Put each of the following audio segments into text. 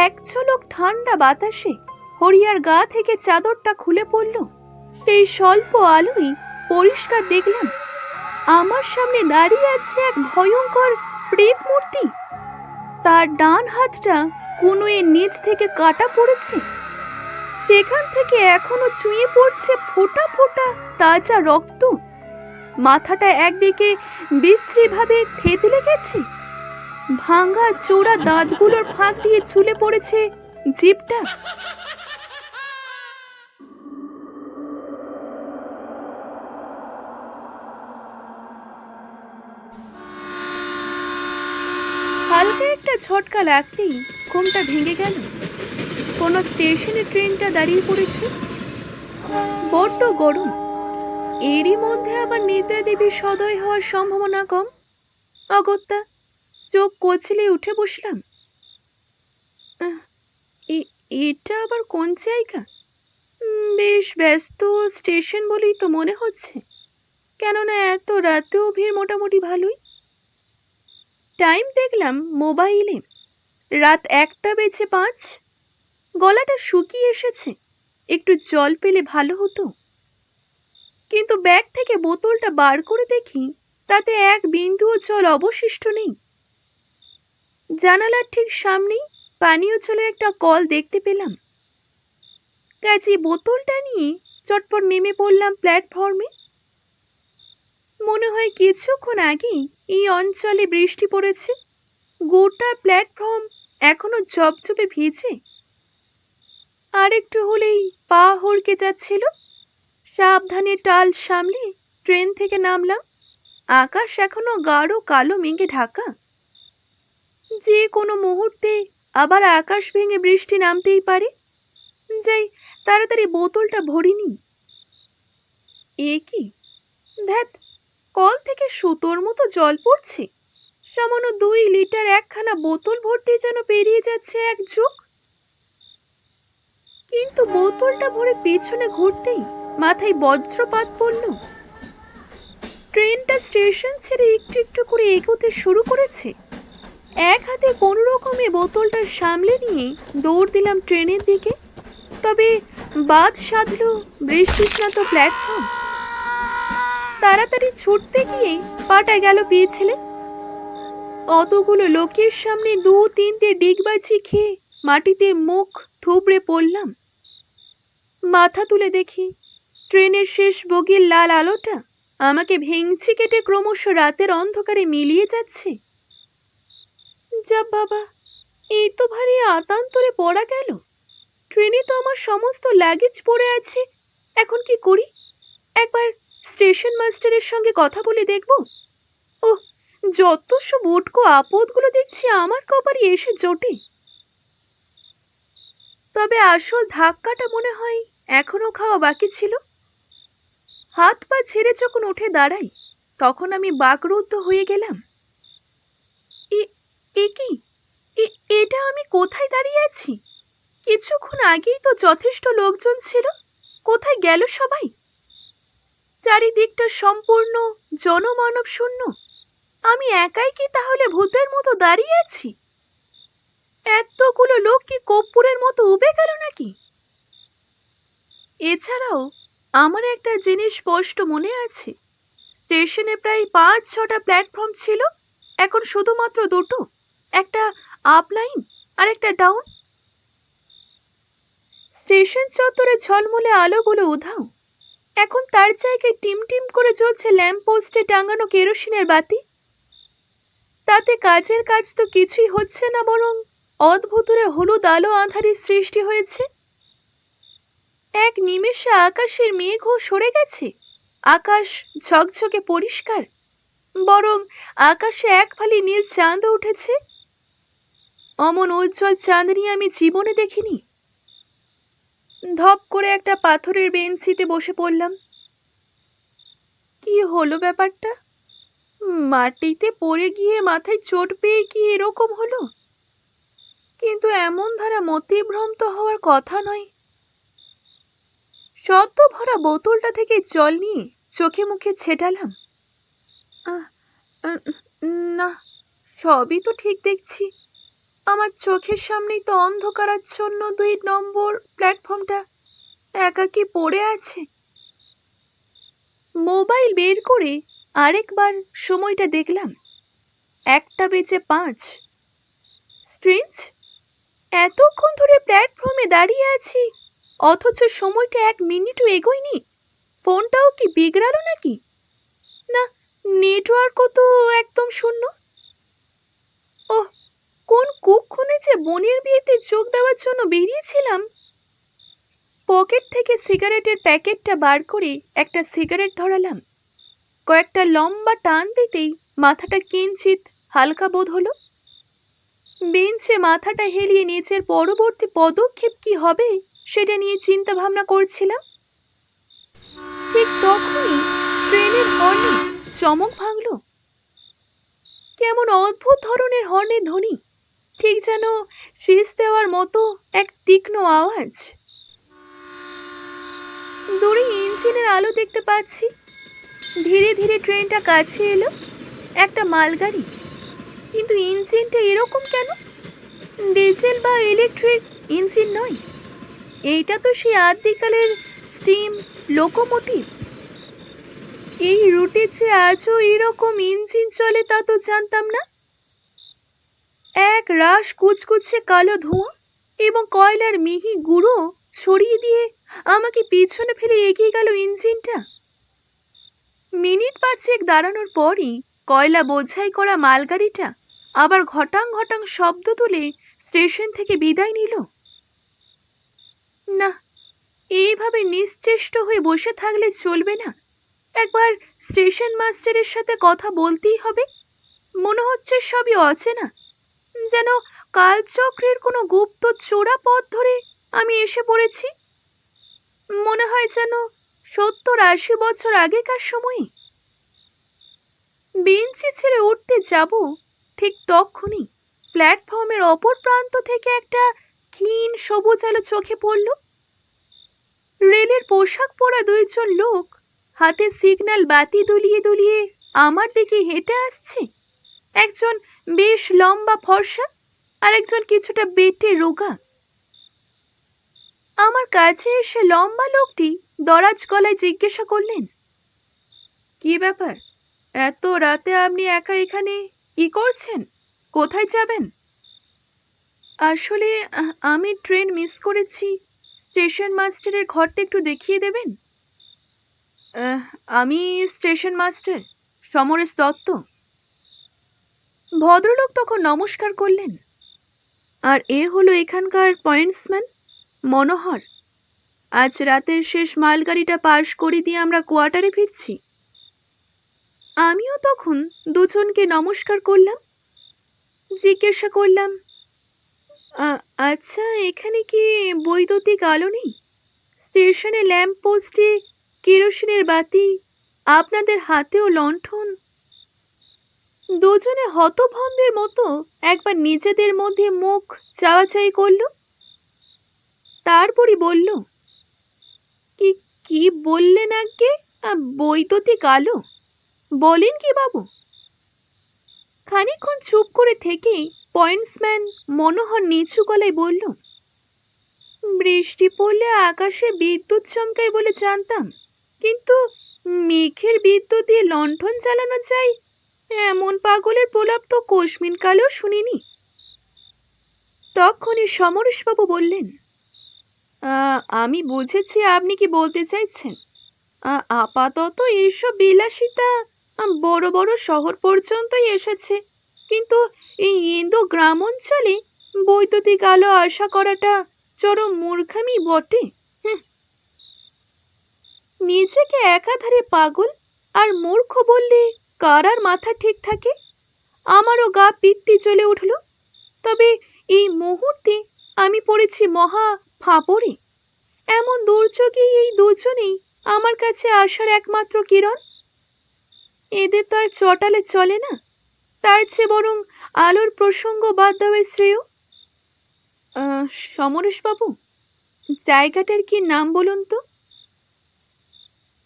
এক ঝলক ঠান্ডা বাতাসে হরিয়ার গা থেকে চাদরটা খুলে পড়ল। সেই স্বল্প আলোয় পরিষ্কার দেখলাম আমার সামনে দাঁড়িয়ে আছে এক ভয়ঙ্কর প্রেত মূর্তি। তার ডান হাতটা কনুয়ের নিচ থেকে কাটা পড়েছে, সেখান থেকে এখনো চুঁয়ে পড়ছে ফোঁটা ফোঁটা তাজা রক্ত। মাথাটা একদিকে বিশ্রীভাবে থেতলে গেছে, ভাঙা চোরা দাঁতগুলোর ফাঁক দিয়ে ঝুলে পড়েছে জিভটা। হালকা একটা ঝটকা লাগতেই ঘুমটা ভেঙে গেল। কোনো স্টেশনে ট্রেনটা দাঁড়িয়ে পড়েছে, বড্ড গরম। এরই মধ্যে আবার নিদ্রা দেবীর সদয় হওয়ার সম্ভাবনা কম। অগত্যা চোখ কচলে উঠে বসলাম। আহ, এটা আবার কোন জায়গা? বেশ ব্যস্ত স্টেশন বলেই তো মনে হচ্ছে, কেননা এত রাতেও ভিড় মোটামুটি ভালোই। টাইম দেখলাম মোবাইলে, রাত 1:05। গলাটা শুকিয়ে এসেছে, একটু জল পেলে ভালো হতো। কিন্তু ব্যাগ থেকে বোতলটা বার করে দেখি তাতে এক বিন্দুও জল অবশিষ্ট নেই। জানালার ঠিক সামনেই পানীয় জলের একটা কল দেখতে পেলাম। কাজে বোতলটা নিয়ে চটপট নেমে পড়লাম প্ল্যাটফর্মে। মনে হয় কিছুক্ষণ আগেই এই অঞ্চলে বৃষ্টি পড়েছে। গোটা প্ল্যাটফর্ম এখনো ঝপঝপে ভিজে। আর একটু হলেই পা হড়কে যাচ্ছিল। সাবধানে টাল সামলে ট্রেন থেকে নামলাম। আকাশ এখনো গাঢ় কালো মেঘে ঢাকা। যে কোনো মুহূর্তে আবার আকাশ ভেঙে বৃষ্টি নামতেই পারে। যাই তাড়াতাড়ি বোতলটা ভরিনি। এ কি, ধ্যাত, কল থেকে সুতোর মতো জল পড়ছে। সামান্য 2 লিটার একখানা বোতল ভর্তি যেন পেরিয়ে যাচ্ছে এক যুগ। কিন্তু বোতলটা ভরে পেছনে ঘুরতেই মাথায় বজ্রপাত পড়ল। ট্রেনটা স্টেশন ছেড়ে একটু একটু করে এগোতে শুরু করেছে। এক হাতে কোনো রকমে বোতলটা সামলে নিয়ে দৌড় দিলাম ট্রেনের দিকে। তবে বাদ সাধল বৃষ্টিস্নাত প্ল্যাটফর্ম। তাড়াতাড়ি ছুটতে গিয়ে পাটা গেল পেয়েছিলে। অতগুলো লোকের সামনে 2-3টে ডিগবাজি খেয়ে মাটিতে মুখ থুবড়ে পড়লাম। মাথা তুলে দেখি ট্রেনের শেষ বগির লাল আলোটা আমাকে ভেঙচি কেটে ক্রমশ রাতের অন্ধকারে মিলিয়ে যাচ্ছে। যা বাবা, এই তো ভারী আতান্তরে পড়া গেল। ট্রেনে তো আমার সমস্ত লাগেজ পড়ে আছে। এখন কি করি? একবার স্টেশন মাস্টারের সঙ্গে কথা বলে দেখব। ও, যত সব উটকো আপদগুলো দেখছি আমার কপালে এসে জোটে। তবে আসল ধাক্কাটা মনে হয় এখনো খাওয়া বাকি ছিল। হাত পা ছেড়ে যখন উঠে দাঁড়াই তখন আমি বাকরুদ্ধ হয়ে গেলাম। কি, এটা আমি কোথায় দাঁড়িয়ে আছি? কিছুক্ষণ আগেই তো যথেষ্ট লোকজন ছিল। কোথায় গেল সবাই? চারিদিকটা সম্পূর্ণ জনমানব শূন্য। আমি একাই কি তাহলে ভূতের মতো দাঁড়িয়ে আছি? এতগুলো লোক কি কর্পূরের মতো উবে গেল নাকি? এছাড়াও আমার একটা জিনিস স্পষ্ট মনে আছে, স্টেশনে প্রায় 5-6টা প্ল্যাটফর্ম ছিল, এখন শুধুমাত্র 2টো, একটা আপ লাইন আর একটা ডাউন। স্টেশন চত্বরে ঝলমলে আলোগুলো উধাও। এখন তার জায়গায় টিম টিম করে জ্বলছে ল্যাম্প পোস্টে টাঙানো কেরোসিনের বাতি। তাতে কাজের কাজ তো কিছুই হচ্ছে না, বরং অদ্ভুতুরে হলুদ আলো আঁধারির সৃষ্টি হয়েছে। এক নিমেষে আকাশের মেঘও সরে গেছে। আকাশ ঝকঝকে পরিষ্কার, বরং আকাশে এক ফালি নীল চাঁদও উঠেছে। অমন উজ্জ্বল চাঁদনি আমি জীবনে দেখিনি। ধপ করে একটা পাথরের বেঞ্চিতে বসে পড়লাম। কি হলো ব্যাপারটা? মাটিতে পড়ে গিয়ে মাথায় চোট পেয়ে কি এরকম হলো? কিন্তু এমন ধারা মতিভ্রম হওয়ার কথা নয়। সদ্য ভরা বোতলটা থেকে জল নিয়ে চোখে মুখে ছেটালাম। না, সবই তো ঠিক দেখছি, আমার চোখের সামনেই তো অন্ধকারাচ্ছন্ন 2 নম্বর প্ল্যাটফর্মটা একাকী পড়ে আছে। মোবাইল বের করে আরেকবার সময়টা দেখলাম, 1:05। স্ট্রেঞ্জ, এতক্ষণ ধরে প্ল্যাটফর্মে দাঁড়িয়ে আছি, অথচ সময়টা 1 মিনিটও এগোয়নি। ফোনটাও কি বিগড়ালো নাকি? না, নেটওয়ার্কও তো একদম শূন্য। ওহ, কোন কুক্ষণে যে বোনের বিয়েতে যোগ দেওয়ার জন্য বেরিয়েছিলাম। পকেট থেকে সিগারেটের প্যাকেটটা বার করে একটা সিগারেট ধরালাম। কয়েকটা লম্বা টান দিতেই মাথাটা কিঞ্চিত হালকা বোধ হলো। বেঞ্চে মাথাটা হেলিয়ে নিচের পরবর্তী পদক্ষেপ কি হবে সেটা নিয়ে চিন্তা ভাবনা করছিলাম। ঠিক তখনই ট্রেনের হর্নে চমক ভাঙল। কেমন অদ্ভুত ধরনের হর্নের ধ্বনি, ঠিক যেন শিস দেওয়ার মতো এক তীক্ষ্ণ আওয়াজ। দূরে ইঞ্জিনের আলো দেখতে পাচ্ছি। ধীরে ধীরে ট্রেনটা কাছে এলো। একটা মালগাড়ি, কিন্তু ইঞ্জিনটা এরকম কেন? ডিজেল বা ইলেকট্রিক ইঞ্জিন নয়, এইটা তো সেই আদিকালের স্টিম লোকোমোটিভ। এই রুটে যে আজও এরকম ইঞ্জিন চলে তা তো জানতাম না। এক রাশ কুচকুচে কালো ধোঁয়া এবং কয়লার মিহি গুঁড়ো ছড়িয়ে দিয়ে আমাকে পিছনে ফেলে এগিয়ে গেল ইঞ্জিনটা। মিনিট 5 দাঁড়ানোর পরই কয়লা বোঝাই করা মালগাড়িটা আবার ঘটাং ঘটাং শব্দ তুলে স্টেশন থেকে বিদায় নিল। না, এইভাবে নিশ্চেষ্ট হয়ে বসে থাকলে চলবে না। একবার স্টেশন মাস্টারের সাথে কথা বলতেই হবে। মনে হচ্ছে সবই অচেনা, যেন কালচক্রের কোনো গুপ্ত চোরা পথ ধরে আমি এসে পড়েছি। মনে হয় যেন 70-80 বছর আগেকার সময়ে। বেঞ্চি ছেড়ে উঠতে যাব, ঠিক তখনই প্ল্যাটফর্মের অপর প্রান্ত থেকে একটা ক্ষীণ সবুজ আলো চোখে পড়ল। রেলের পোশাক পরা 2জন লোক হাতে সিগন্যাল বাতি দুলিয়ে দুলিয়ে আমার দিকে হেঁটে আসছে। একজন বেশ লম্বা ফর্সা, আর একজন কিছুটা বেটে রোগা। আমার কাছে এসে লম্বা লোকটি দরাজ গলায় জিজ্ঞাসা করলেন, কি ব্যাপার, এত রাতে আপনি একা এখানে কি করছেন? কোথায় যাবেন? আসলে আমি ট্রেন মিস করেছি। স্টেশন মাস্টারের ঘরটা একটু দেখিয়ে দেবেন? আমি স্টেশন মাস্টার সমরেশ দত্ত। ভদ্রলোক তখন নমস্কার করলেন। আর এ হলো এখানকার পয়েন্টসম্যান মনোহর। আজ রাতের শেষ মালগাড়িটা পাশ করে দিয়ে আমরা কোয়ার্টারে ফিরছি। আমিও তখন দুজনকে নমস্কার করলাম। জিজ্ঞাসা করলাম, আচ্ছা, এখানে কি বৈদ্যুতিক আলো নেই? স্টেশনে ল্যাম্প পোস্টে কেরোসিনের বাতি, আপনাদের হাতেও লণ্ঠন। দুজনে হতভম্বের মতো একবার নিজেদের মধ্যে মুখ চাওয়াচাই করল। তারপরই বলল, কি কি বললেন আগে? বৈদ্যুতিক আলো বলেন কি বাবু? খানিকক্ষণ চুপ করে থেকেই পয়েন্টসম্যান মনোহর নিচু গলায় বলল, বৃষ্টি পড়লে আকাশে বিদ্যুৎ চমকায় বলে জানতাম, কিন্তু মেঘের বিদ্যুৎ দিয়ে লণ্ঠন চালানো যায় এমন পাগলের প্রলাপ তো কোশমিন কালেও শুনিনি। তখনই সমরেশবাবু বললেন, আমি বুঝেছি আপনি কি বলতে চাইছেন। আপাতত এইসব বিলাসিতা বড় বড় শহর পর্যন্তই এসেছে, কিন্তু এই ইন্দো গ্রাম অঞ্চলে বৈদ্যুতিক আলো আশা করাটা চরম মূর্খামি বটে। নিজেকে একাধারে পাগল আর মূর্খ বললে কার আর মাথা ঠিক থাকে? আমারও গা পিত্তি জ্বলে উঠল। তবে এই মুহূর্তে আমি পড়েছি মহা ফাঁপড়ে। এমন দুর্যোগে এই দুজনেই আমার কাছে আসার একমাত্র কিরণ। এদের তো আর চটালে চলে না, তার চেয়ে বরং আলোর প্রসঙ্গ বাদ দেওয়াই শ্রেয়। সমরেশবাবু, জায়গাটার কি নাম বলুন তো?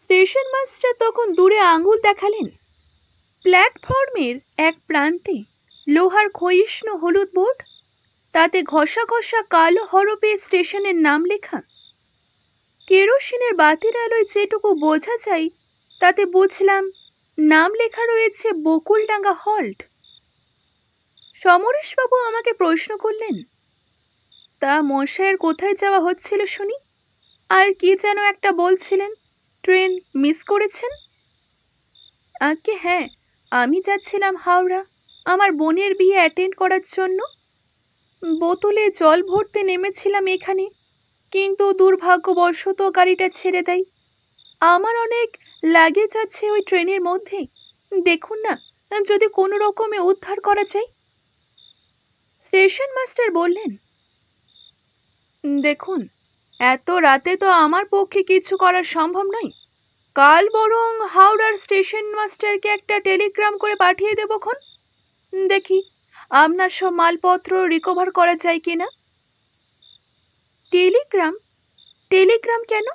স্টেশন মাস্টার তখন দূরে আঙুল দেখালেন। প্ল্যাটফর্মের এক প্রান্তে লোহার ক্ষয়িষ্ণু হলুদ বোর্ড, তাতে ঘষা ঘষা কালো হরপে স্টেশনের নাম লেখা। কেরোসিনের বাতির আলোয় যেটুকু বোঝা যায় তাতে বুঝলাম নাম লেখা রয়েছে বকুলডাঙ্গা হল্ট। সমরেশবাবু আমাকে প্রশ্ন করলেন, তা মশাইয়ের কোথায় যাওয়া হচ্ছিল শুনি? আর কি যেন একটা বলছিলেন, ট্রেন মিস করেছেন? আজ্ঞে হ্যাঁ, আমি যাচ্ছিলাম হাওড়া আমার বোনের বিয়ে অ্যাটেন্ড করার জন্য। বোতলে জল ভরতে নেমেছিলাম এখানে, কিন্তু দুর্ভাগ্যবশত গাড়িটা ছেড়ে দেয়। আমার অনেক লাগেজ আছে ওই ট্রেনের মধ্যে, দেখুন না যদি কোনো রকমে উদ্ধার করা যায়। স্টেশন মাস্টার বললেন, দেখুন এত রাতে তো আমার পক্ষে কিছু করা সম্ভব নয়, কাল বরং হাওড়ার স্টেশন মাস্টারকে একটা টেলিগ্রাম করে পাঠিয়ে দেবক্ষণ, দেখি আপনার সব মালপত্র রিকভার করা যায় কিনা। টেলিগ্রাম? টেলিগ্রাম কেন?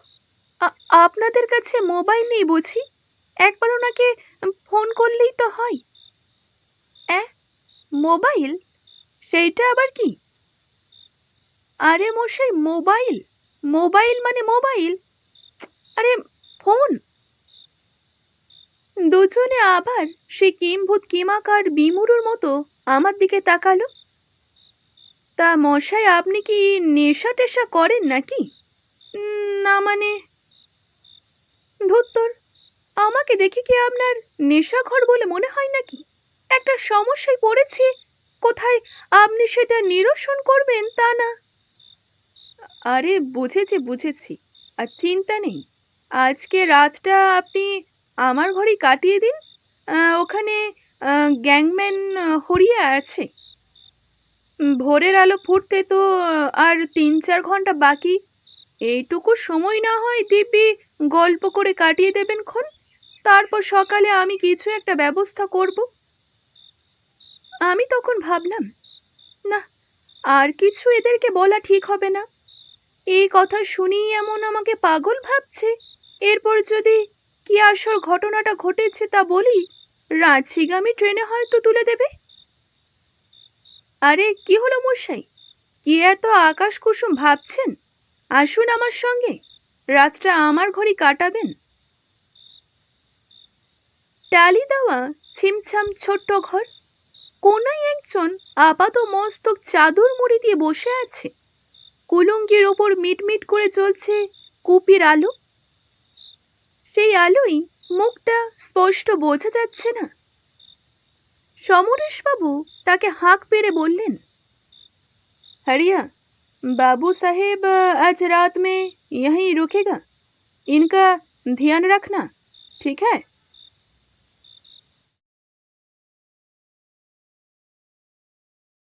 আপনাদের কাছে মোবাইল নেই বুঝি? একবার ওনাকে ফোন করলেই তো হয়। মোবাইল? সেইটা আবার কি? আরে মশাই, মোবাইল মোবাইল মানে মোবাইল, আরে ফোন। দুজনে আবার সে কিম্ভূত কিমাকার বিমুরুর মতো আমার দিকে তাকালো। তা মশাই, আপনি কি নেশা টেশা করেন নাকি? না মানে, ধুত্তর, আমাকে দেখে কি আপনার নেশাখোর বলে মনে হয় নাকি? একটা সমস্যায় পড়েছি, কোথায় আপনি সেটা নিরসন করবেন তা না। আরে বুঝেছি বুঝেছি, আর চিন্তা নেই, আজকে রাতটা আপনি আমার ঘরেই কাটিয়ে দিন। ওখানে গ্যাংম্যান হরিয়া আছে। ভোরের আলো ফুটতে তো আর 3-4 ঘন্টা বাকি, এইটুকু সময় না হয় দিব্যি গল্প করে কাটিয়ে দেবেন ক্ষণ, তারপর সকালে আমি কিছু একটা ব্যবস্থা করব। আমি তখন ভাবলাম, না, আর কিছু এদেরকে বলা ঠিক হবে না। এই কথা শুনেই এমন আমাকে পাগল ভাবছে, এরপর যদি কি আসল ঘটনাটা ঘটেছে তা বলি, রাঁচিগামী ট্রেনে হয়তো তুলে দেবে। আরে কি হলো মশাই, কি এত আকাশ কুসুম ভাবছেন? আসুন আমার সঙ্গে, রাতটা আমার ঘরই কাটাবেন। টালি দেওয়া ছিমছাম ছোট্ট ঘর, কোনায় একজন আপাত মস্তক চাদর মুড়ি দিয়ে বসে আছে। কুলুঙ্গির ওপর মিটমিট করে চলছে কুপির আলো। সেই আলোই মুখটা স্পষ্ট বোঝা যাচ্ছে না। সমরেশবাবু তাকে হাঁক পেরে বললেন, हरिया, बाबू साहेब आज रात में यहीं रुकेगा, इनका ध्यान रखना, ठीक है?